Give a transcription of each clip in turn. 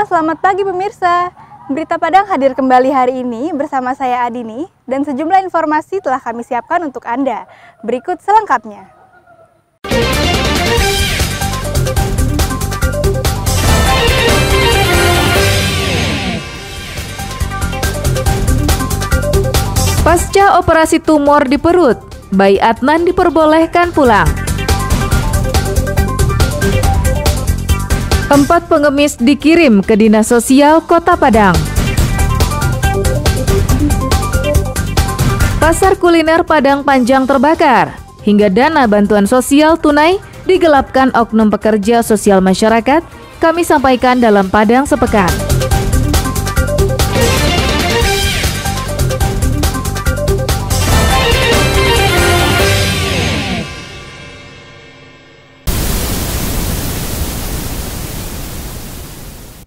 selamat pagi pemirsa. Berita Padang hadir kembali hari ini bersama saya Adini dan sejumlah informasi telah kami siapkan untuk Anda. Berikut selengkapnya. Pasca operasi tumor di perut, bayi Adnan diperbolehkan pulang. 4 pengemis dikirim ke Dinas Sosial Kota Padang. Pasar kuliner Padang Panjang terbakar, hingga dana bantuan sosial tunai digelapkan oknum pekerja sosial masyarakat, kami sampaikan dalam Padang Sepekan.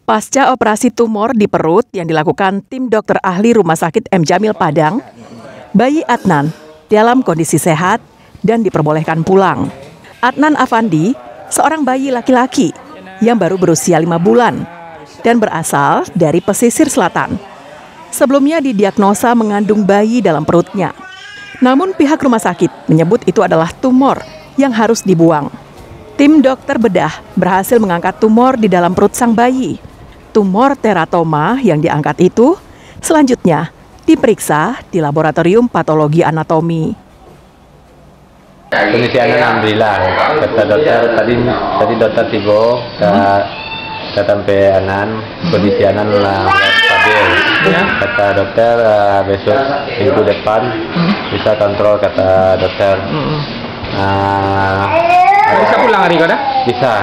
Pasca operasi tumor di perut yang dilakukan tim dokter ahli Rumah Sakit M. Jamil Padang, bayi Adnan dalam kondisi sehat dan diperbolehkan pulang. Adnan Afandi, seorang bayi laki-laki yang baru berusia 5 bulan dan berasal dari pesisir selatan. Sebelumnya didiagnosa mengandung bayi dalam perutnya. Namun pihak rumah sakit menyebut itu adalah tumor yang harus dibuang. Tim dokter bedah berhasil mengangkat tumor di dalam perut sang bayi. Tumor teratoma yang diangkat itu selanjutnya diperiksa di laboratorium patologi anatomi. Kondisi anak alhamdulillah, kata dokter tadi dokter Tigo kita sampai anan kondisi anak stabil. Kata dokter besok minggu depan bisa kontrol, kata dokter. Bisa pulang hari dah? Bisa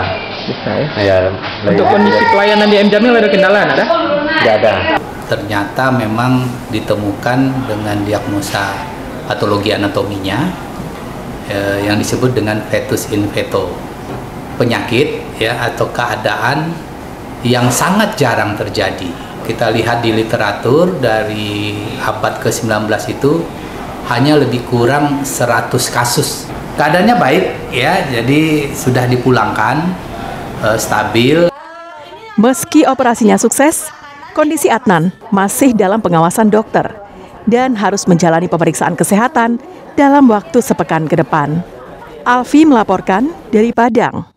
ya. Untuk kondisi pelayanan di M. Jamil ada kendala ada? Tidak ada. Ternyata memang ditemukan dengan diagnosa patologi anatominya yang disebut dengan fetus in feto, penyakit ya atau keadaan yang sangat jarang terjadi. Kita lihat di literatur dari abad ke-19 itu hanya lebih kurang 100 kasus. Keadaannya baik ya, jadi sudah dipulangkan, stabil. Meski operasinya sukses, kondisi Adnan masih dalam pengawasan dokter dan harus menjalani pemeriksaan kesehatan dalam waktu sepekan ke depan. Alfi melaporkan dari Padang.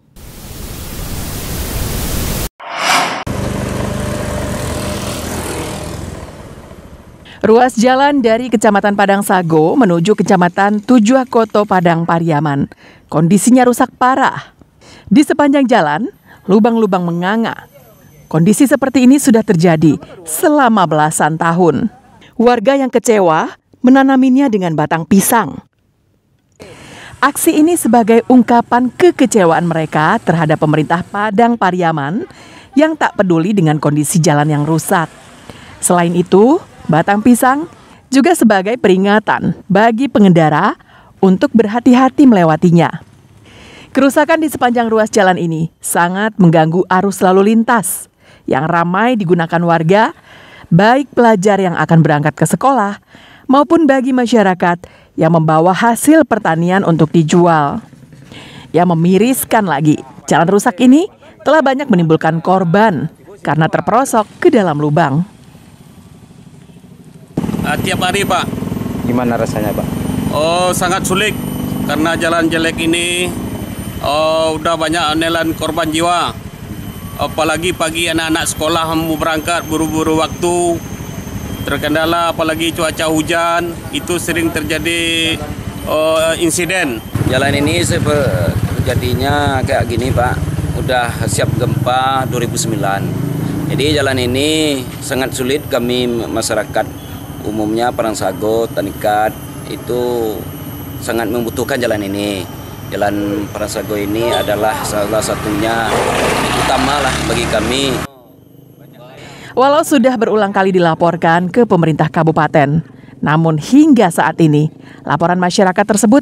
Ruas jalan dari Kecamatan Padang Sago menuju Kecamatan Tujuakoto Padang Pariaman. Kondisinya rusak parah. Di sepanjang jalan, lubang-lubang menganga. Kondisi seperti ini sudah terjadi selama belasan tahun. Warga yang kecewa menanaminya dengan batang pisang. Aksi ini sebagai ungkapan kekecewaan mereka terhadap pemerintah Padang Pariaman yang tak peduli dengan kondisi jalan yang rusak. Selain itu, batang pisang juga sebagai peringatan bagi pengendara untuk berhati-hati melewatinya. Kerusakan di sepanjang ruas jalan ini sangat mengganggu arus lalu lintas yang ramai digunakan warga, baik pelajar yang akan berangkat ke sekolah maupun bagi masyarakat yang membawa hasil pertanian untuk dijual. Yang memiriskan lagi, jalan rusak ini telah banyak menimbulkan korban karena terperosok ke dalam lubang. Tiap hari Pak. Gimana rasanya Pak? Oh sangat sulit karena jalan jelek ini. Udah banyak menelan korban jiwa. Apalagi pagi anak-anak sekolah mau berangkat buru-buru waktu. Terkendala apalagi cuaca hujan, itu sering terjadi insiden. Jalan ini terjadinya kayak gini Pak. Udah siap gempa 2009. Jadi jalan ini sangat sulit kami masyarakat umumnya Padang Sago, Tanikat itu sangat membutuhkan jalan ini. Jalan Padang Sago ini adalah salah satunya utama lah bagi kami. Walau sudah berulang kali dilaporkan ke pemerintah kabupaten, namun hingga saat ini laporan masyarakat tersebut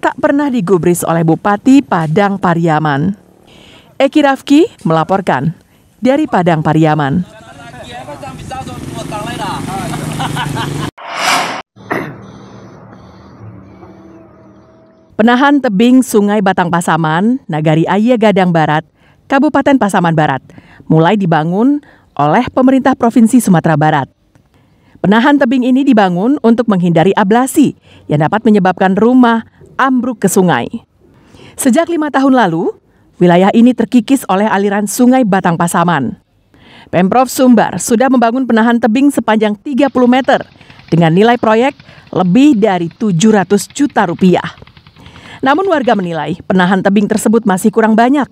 tak pernah digubris oleh Bupati Padang Pariaman. Eki Rafki melaporkan dari Padang Pariaman. Penahan tebing Sungai Batang Pasaman, Nagari Aya Gadang Barat, Kabupaten Pasaman Barat, mulai dibangun oleh pemerintah Provinsi Sumatera Barat. Penahan tebing ini dibangun untuk menghindari ablasi yang dapat menyebabkan rumah ambruk ke sungai. Sejak 5 tahun lalu, wilayah ini terkikis oleh aliran Sungai Batang Pasaman. Pemprov Sumbar sudah membangun penahan tebing sepanjang 30 meter dengan nilai proyek lebih dari 700 juta rupiah. Namun warga menilai penahan tebing tersebut masih kurang banyak.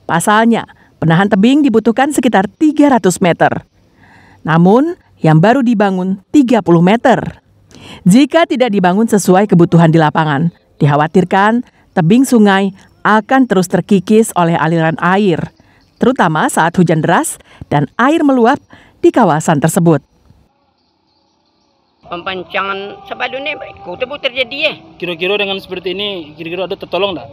Pasalnya, penahan tebing dibutuhkan sekitar 300 meter. Namun, yang baru dibangun 30 meter. Jika tidak dibangun sesuai kebutuhan di lapangan, dikhawatirkan tebing sungai akan terus terkikis oleh aliran air, terutama saat hujan deras dan air meluap di kawasan tersebut. Pempancangan sebelum ini kutub terjadi Kira-kira dengan seperti ini, kira-kira ada tertolong tak?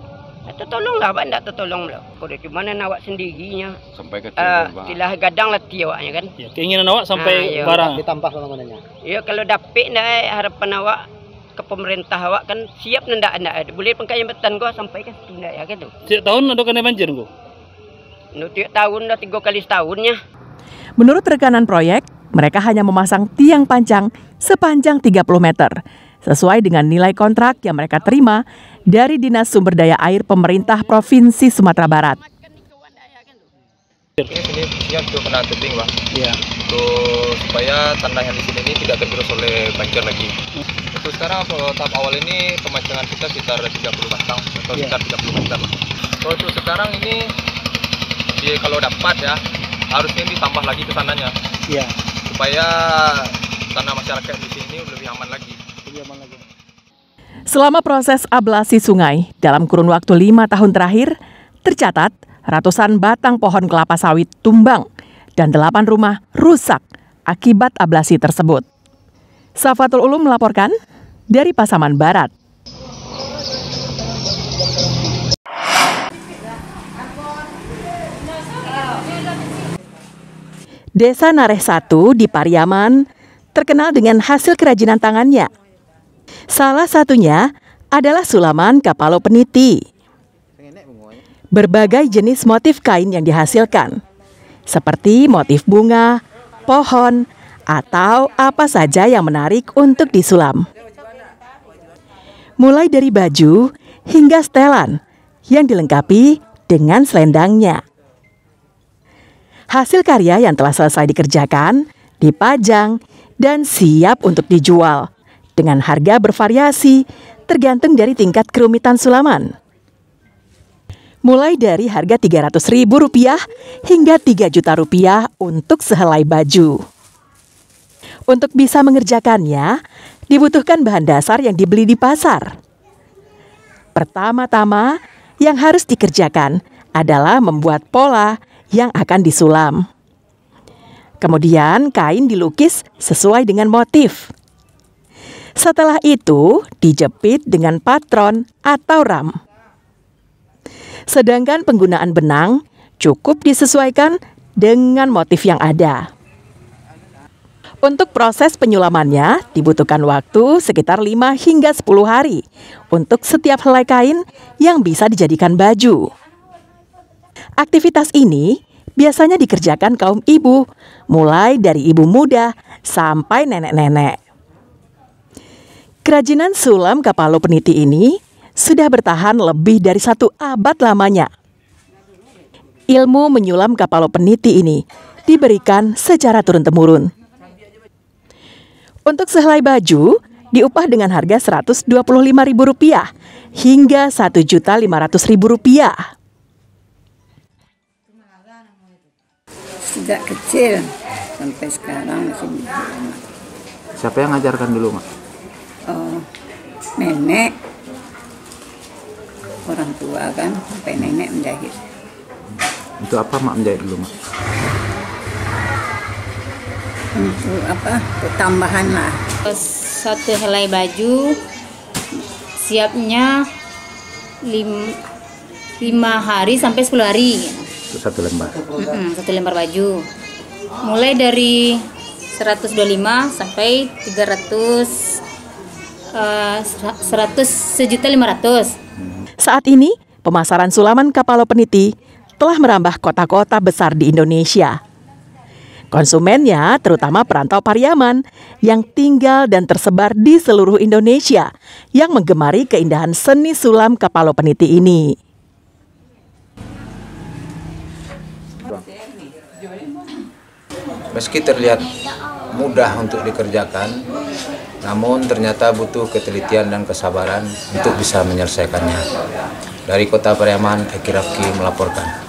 Tertolong lah, Pak, tak tertolong lah. Kalau cuma awak sendirinya. Sampai ke Tilah gadang lah awaknya kan. Ya, keinginan awak sampai barang. ditambah bangunannya. Ya kalau dapat harapan awak ke pemerintah awak kan siap ndak boleh pengkayaan gua sampai ke situ ndak ya gitu. Setiap tahun ada kena banjir gua. Tiap tahun dah 3 kali setahunnya. Menurut rekanan proyek, mereka hanya memasang tiang panjang sepanjang 30 meter, sesuai dengan nilai kontrak yang mereka terima dari Dinas Sumber Daya Air Pemerintah Provinsi Sumatera Barat. Ini siap untuk penahan tebing, Pak. Iya. Supaya tanah yang di sini ini tidak tergerus oleh banjir lagi. Untuk sekarang tahap awal ini pemancangan kita sekitar 30 batang atau sekitar 30 meter. Kalau untuk sekarang ini kalau dapat ya harusnya ditambah lagi ke sananya. Iya. Supaya tanah masyarakat di sini lebih aman lagi. Selama proses ablasi sungai, dalam kurun waktu 5 tahun terakhir, tercatat ratusan batang pohon kelapa sawit tumbang dan 8 rumah rusak akibat ablasi tersebut. Safatul Ulum melaporkan dari Pasaman Barat. Desa Nareh 1 di Pariaman terkenal dengan hasil kerajinan tangannya. Salah satunya adalah sulaman kapalo peniti. Berbagai jenis motif kain yang dihasilkan, seperti motif bunga, pohon, atau apa saja yang menarik untuk disulam. Mulai dari baju hingga setelan yang dilengkapi dengan selendangnya. Hasil karya yang telah selesai dikerjakan, dipajang, dan siap untuk dijual dengan harga bervariasi tergantung dari tingkat kerumitan sulaman. Mulai dari harga Rp300.000 hingga Rp3 juta untuk sehelai baju. Untuk bisa mengerjakannya, dibutuhkan bahan dasar yang dibeli di pasar. Pertama-tama, yang harus dikerjakan adalah membuat pola yang akan disulam. Kemudian kain dilukis sesuai dengan motif. Setelah itu dijepit dengan patron atau ram. Sedangkan penggunaan benang cukup disesuaikan dengan motif yang ada. Untuk proses penyulamannya dibutuhkan waktu sekitar 5 hingga 10 hari untuk setiap helai kain yang bisa dijadikan baju. Aktivitas ini biasanya dikerjakan kaum ibu, mulai dari ibu muda sampai nenek-nenek. Kerajinan sulam kapalo peniti ini sudah bertahan lebih dari 1 abad lamanya. Ilmu menyulam kapalo peniti ini diberikan secara turun-temurun. Untuk sehelai baju diupah dengan harga Rp125.000 hingga Rp1.500.000. Sejak kecil sampai sekarang masih bisa. Siapa yang ngajarkan dulu, Mak? Nenek, orang tua kan, sampai nenek menjahit. Untuk apa Mak menjahit dulu, Mak? Untuk apa? Untuk tambahan lah. Satu helai baju siapnya 5 hari sampai 10 hari. Untuk 1 lembar? 1 lembar baju. Mulai dari 125 sampai 1.500.000. Saat ini, pemasaran sulaman kapalo peniti telah merambah kota-kota besar di Indonesia. Konsumennya terutama perantau Pariaman yang tinggal dan tersebar di seluruh Indonesia yang menggemari keindahan seni sulam Kapalo Peniti ini. Meski terlihat mudah untuk dikerjakan, namun ternyata butuh ketelitian dan kesabaran untuk bisa menyelesaikannya. Dari Kota Pariaman, Eki Rafki melaporkan.